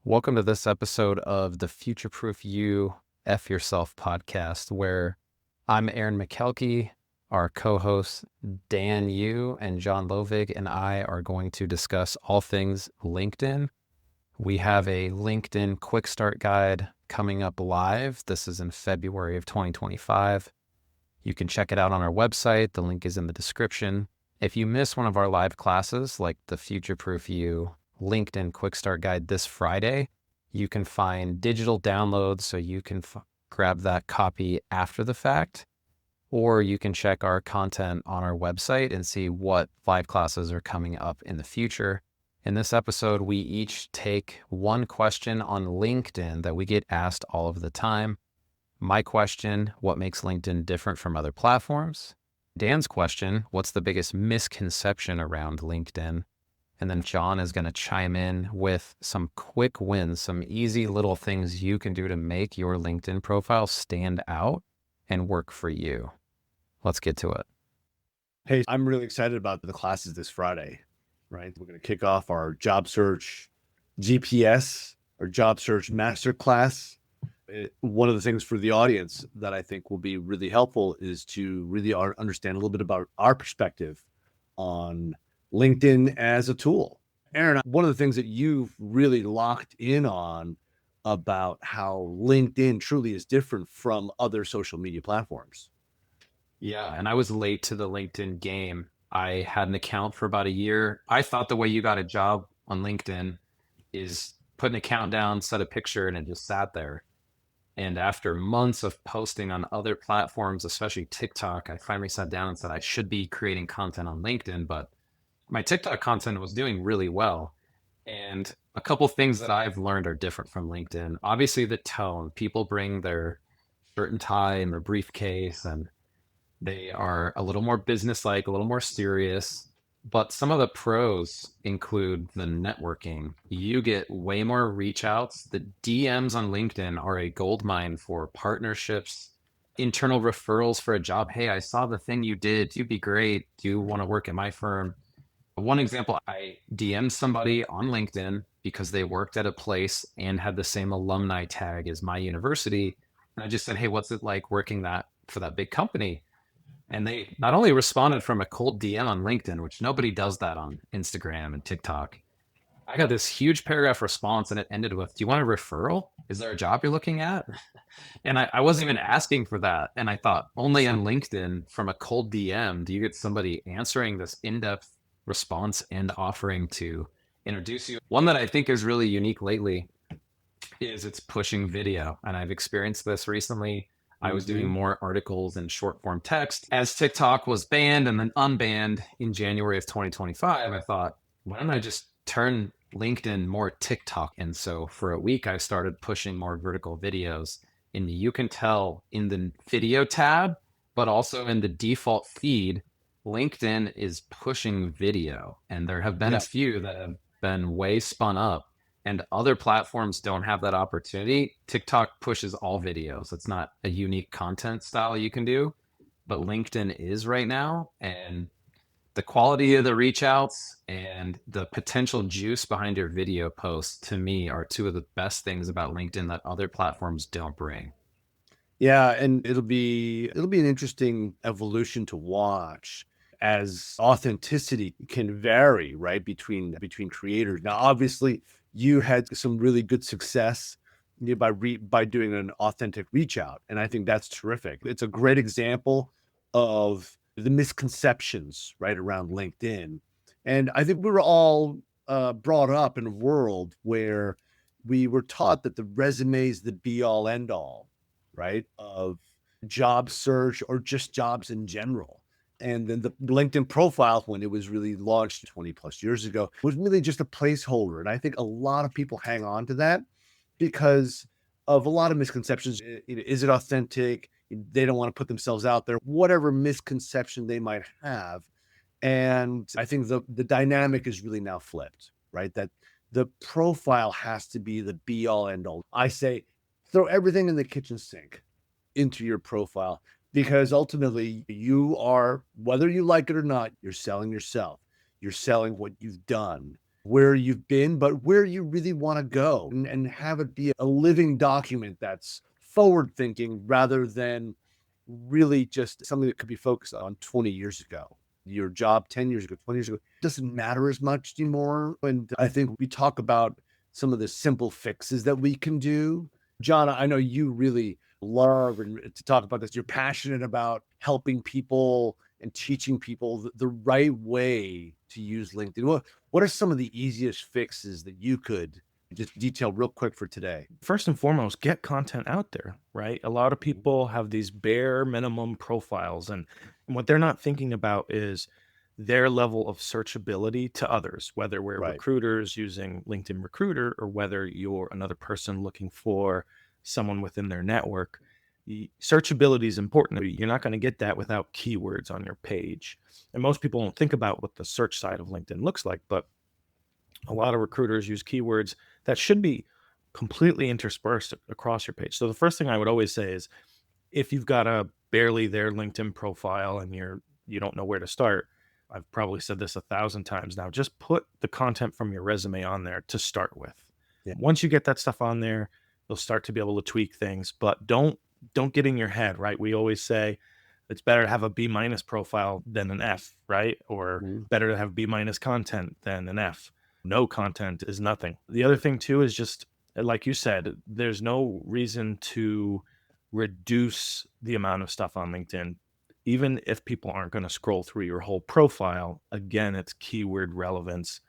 Welcome to this episode of the FutureProof You F Yourself podcast, where I'm Aaron McKelkey, our co-hosts Dan Yu and John Lovig, and I are going to discuss all things LinkedIn. We have a LinkedIn Quickstart guide coming up live. This is in February of 2025. You can check it out on our website. The link is in the description. If you miss one of our live classes, like the FutureProof You LinkedIn Quickstart Guide this Friday, you can find digital downloads so you can grab that copy after the fact, or you can check our content on our website and see what live classes are coming up in the future. In this episode, we each take one question on LinkedIn that we get asked all of the time. My question, what makes LinkedIn different from other platforms? Dan's question, what's the biggest misconception around LinkedIn? And then John is going to chime in with some quick wins, some easy little things you can do to make your LinkedIn profile stand out and work for you. Let's get to it. Hey, I'm really excited about the classes this Friday, right? We're going to kick off our job search GPS, or job search masterclass. One of the things for the audience that I think will be really helpful is to really understand a little bit about our perspective on LinkedIn as a tool. Aaron, one of the things that you've really locked in on about how LinkedIn truly is different from other social media platforms. Yeah, and I was late to the LinkedIn game. I had an account for about a year. I thought the way you got a job on LinkedIn is put an account down, set a picture, and it just sat there. And after months of posting on other platforms, especially TikTok, I finally sat down and said I should be creating content on LinkedIn, but my TikTok content was doing really well. And a couple things that I've learned are different from LinkedIn. Obviously, the tone. People bring their shirt and tie and their briefcase, and they are a little more business-like, a little more serious. But some of the pros include the networking. You get way more reach outs. The DMs on LinkedIn are a gold mine for partnerships, internal referrals for a job. Hey, I saw the thing you did. You'd be great. Do you want to work at my firm? One example, I DM'd somebody on LinkedIn because they worked at a place and had the same alumni tag as my university. And I just said, hey, what's it like working that for that big company? And they not only responded from a cold DM on LinkedIn, which nobody does that on Instagram and TikTok. I got this huge paragraph response and it ended with, do you want a referral? Is there a job you're looking at? And I wasn't even asking for that. And I thought, only on LinkedIn from a cold DM do you get somebody answering this in-depth response and offering to introduce you. One that I think is really unique lately is it's pushing video. And I've experienced this recently. I was doing more articles and short form text. As TikTok was banned and then unbanned in January of 2025, I thought, why don't I just turn LinkedIn more TikTok? And so for a week, I started pushing more vertical videos. And you can tell in the video tab, but also in the default feed, LinkedIn is pushing video. And there have been a few that have been way spun up and other platforms don't have that opportunity. TikTok pushes all videos. It's not a unique content style you can do, but LinkedIn is right now. And the quality of the reach outs and the potential juice behind your video posts, to me, are two of the best things about LinkedIn that other platforms don't bring. Yeah, and it'll be an interesting evolution to watch as authenticity can vary, right, between creators. Now, obviously, you had some really good success by doing an authentic reach out, and I think that's terrific. It's a great example of the misconceptions right around LinkedIn, and I think we were all brought up in a world where we were taught that the resume is the be all end all, right, of job search or just jobs in general. And then the LinkedIn profile, when it was really launched 20 plus years ago, was really just a placeholder. And I think a lot of people hang on to that because of a lot of misconceptions. Is it authentic? They don't want to put themselves out there, whatever misconception they might have. And I think the dynamic is really now flipped, right? That the profile has to be the be all end all. I say, throw everything in the kitchen sink into your profile, because ultimately you are, whether you like it or not, you're selling yourself. You're selling what you've done. where you've been, but where you really want to go, and have it be a living document that's forward thinking rather than really just something that could be focused on 20 years ago. Your job 10 years ago, 20 years ago doesn't matter as much anymore. And I think we talk about some of the simple fixes that we can do. John, I know you really love to talk about this. You're passionate about helping people and teaching people the right way to use LinkedIn. What are some of the easiest fixes that you could just detail real quick for today? First and foremost, get content out there, right? A lot of people have these bare minimum profiles, and what they're not thinking about is their level of searchability to others, whether we're Right. recruiters using LinkedIn Recruiter or whether you're another person looking for someone within their network. Searchability is important. You're not going to get that without keywords on your page. And most people don't think about what the search side of LinkedIn looks like, but a lot of recruiters use keywords that should be completely interspersed across your page. So the first thing I would always say is if you've got a barely there LinkedIn profile and you don't know where to start, I've probably said this 1,000 times now, just put the content from your resume on there to start with. Yeah. Once you get that stuff on there, you'll start to be able to tweak things, but don't get in your head, right? We always say it's better to have a B minus profile than an F, right? Or Mhm. better to have B minus content than an F. No content is nothing. The other thing too is just like you said, there's no reason to reduce the amount of stuff on LinkedIn. Even if people aren't going to scroll through your whole profile, again, it's keyword relevance.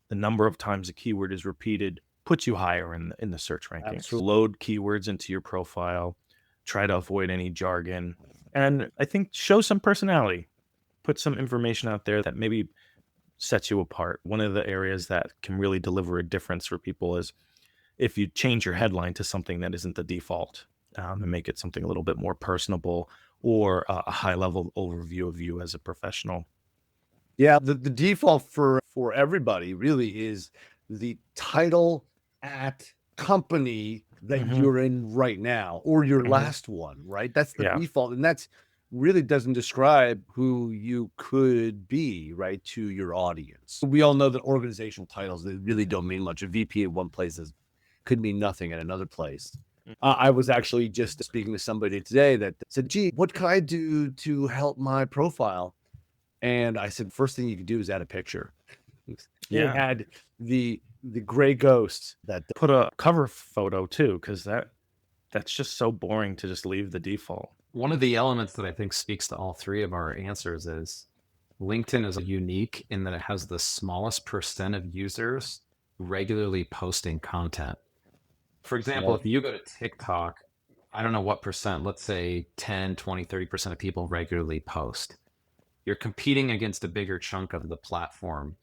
The number of times a keyword is repeated puts you higher in the search rankings. Absolutely. Load keywords into your profile, try to avoid any jargon, and I think show some personality. Put some information out there that maybe sets you apart. One of the areas that can really deliver a difference for people is if you change your headline to something that isn't the default, and make it something a little bit more personable or a high level overview of you as a professional. Yeah, the default for everybody really is the title at company that Hmm. you're in right now or your Hmm. last one, right? That's the Yeah. default, and that's really doesn't describe who you could be, right, to your audience. We all know that organizational titles, they really don't mean much. A VP at one place could mean nothing at another place. I was actually just speaking to somebody today that said, "Gee, what can I do to help my profile?" And I said, first thing you can do is add a picture. They Yeah. had the gray ghost that Put a cover photo too, because that's just so boring to just leave the default. One of the elements that I think speaks to all three of our answers is LinkedIn is unique in that it has the smallest percent of users regularly posting content. For example, Yep. if you go to TikTok, I don't know what percent, let's say 10, 20, 30% of people regularly post. You're competing against a bigger chunk of the platform.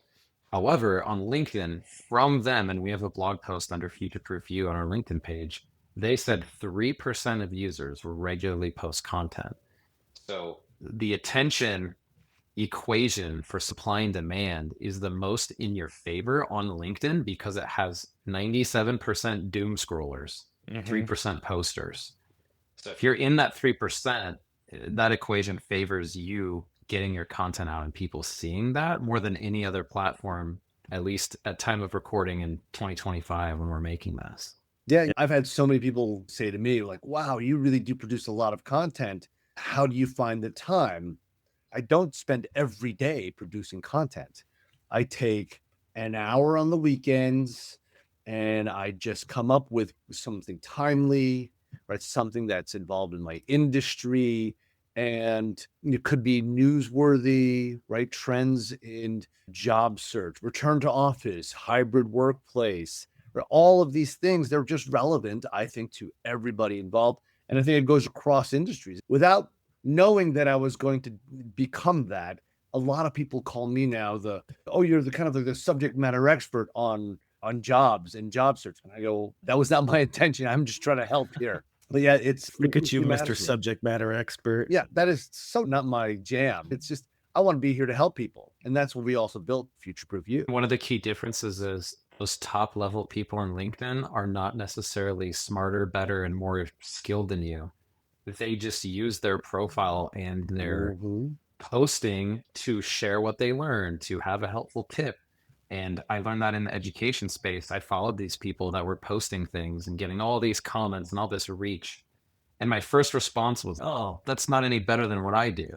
However, on LinkedIn, from them, and we have a blog post under FutureProof You on our LinkedIn page, they said 3% of users will regularly post content. So the attention equation for supply and demand is the most in your favor on LinkedIn because it has 97% doom scrollers, Hmm. 3% posters. So if you're in that 3%, that equation favors you getting your content out and people seeing that more than any other platform, at least at time of recording in 2025 when we're making this. Yeah, I've had so many people say to me, like, wow, you really do produce a lot of content. How do you find the time? I don't spend every day producing content. I take an hour on the weekends and I just come up with something timely, right? Something that's involved in my industry and it could be newsworthy, right? Trends in job search, return to office, hybrid workplace, or all of these things. They're just relevant, I think, to everybody involved. And I think it goes across industries without knowing that I was going to become that. A lot of people call me now you're the kind of the subject matter expert on jobs and job search. And I go, that was not my intention. I'm just trying to help here. But yeah, it's Look at you, frequency Mr. management. Subject Matter Expert. Yeah, that is so not my jam. It's just I want to be here to help people. And that's what we also built Future Proof You. One of the key differences is those top level people on LinkedIn are not necessarily smarter, better, and more skilled than you. They just use their profile and their Mhm. posting to share what they learned, to have a helpful tip. And I learned that in the education space. I followed these people that were posting things and getting all these comments and all this reach. And my first response was, oh, that's not any better than what I do.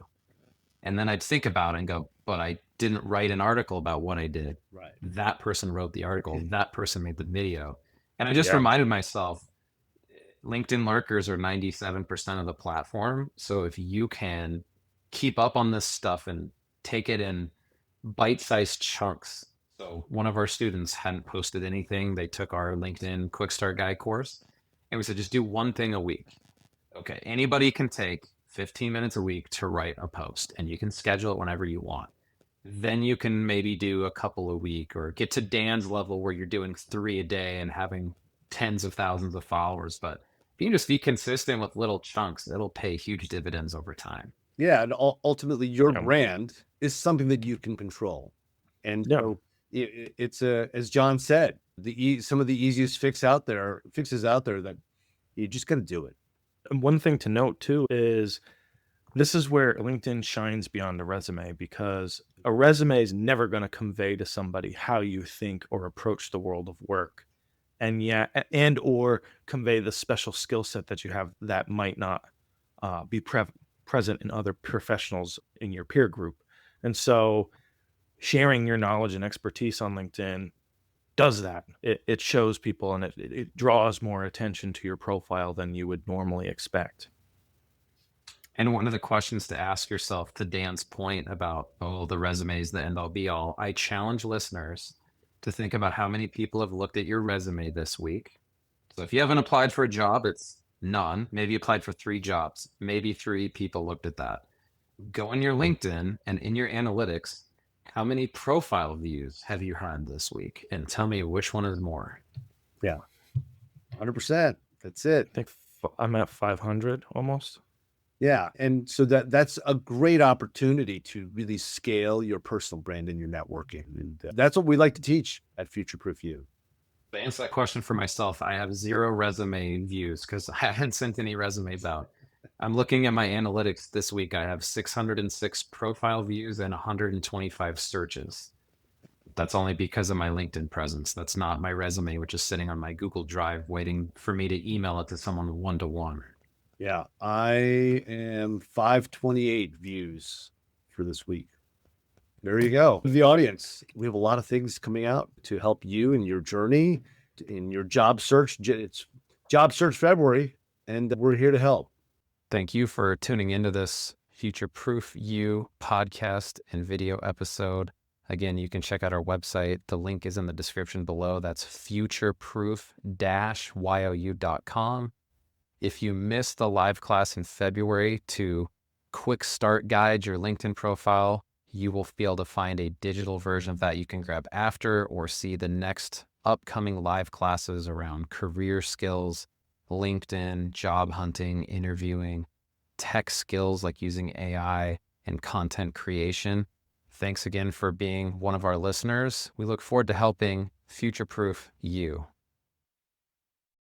And then I'd think about it and go, but I didn't write an article about what I did. Right. That person wrote the article. That person made the video. And I just Yeah. reminded myself, LinkedIn lurkers are 97% of the platform. So if you can keep up on this stuff and take it in bite-sized chunks. So one of our students hadn't posted anything. They took our LinkedIn Quickstart Guide course, and we said, just do one thing a week. Okay, anybody can take 15 minutes a week to write a post, and you can schedule it whenever you want. Then you can maybe do a couple a week, or get to Dan's level where you're doing 3 a day and having tens of thousands of followers. But if you can just be consistent with little chunks, it'll pay huge dividends over time. Yeah, and ultimately, your Yeah. brand is something that you can control, and Yeah. so it's as John said, some of the easiest fixes out there that you just got to do it. And one thing to note too is this is where LinkedIn shines beyond a resume, because a resume is never going to convey to somebody how you think or approach the world of work, and or convey the special skill set that you have that might not be present in other professionals in your peer group. And so sharing your knowledge and expertise on LinkedIn does that. It shows people, and it draws more attention to your profile than you would normally expect. And one of the questions to ask yourself, to Dan's point about, oh, the resume is the end all be all, I challenge listeners to think about how many people have looked at your resume this week. So if you haven't applied for a job, it's none. Maybe you applied for 3 jobs. Maybe 3 people looked at that. Go on your LinkedIn and in your analytics, how many profile views have you had this week? And tell me which one is more. Yeah, 100%. That's it. I think I'm at 500 almost. Yeah, and so that's a great opportunity to really scale your personal brand and your networking, and that's what we like to teach at FutureProof You. To answer that question for myself, I have 0 resume views because I haven't sent any resumes out. I'm looking at my analytics this week. I have 606 profile views and 125 searches. That's only because of my LinkedIn presence. That's not my resume, which is sitting on my Google Drive waiting for me to email it to someone one-to-one. Yeah, I am 528 views for this week. There you go. The audience, we have a lot of things coming out to help you in your journey, in your job search. It's Job Search February, and we're here to help. Thank you for tuning into this Future Proof You podcast and video episode. Again, you can check out our website. The link is in the description below. That's futureproof-you.com. If you missed the live class in February to Quickstart Guide your LinkedIn profile, you will be able to find a digital version of that you can grab after, or see the next upcoming live classes around career skills, LinkedIn, job hunting, interviewing, tech skills like using AI, and content creation. Thanks again for being one of our listeners. We look forward to helping future-proof you.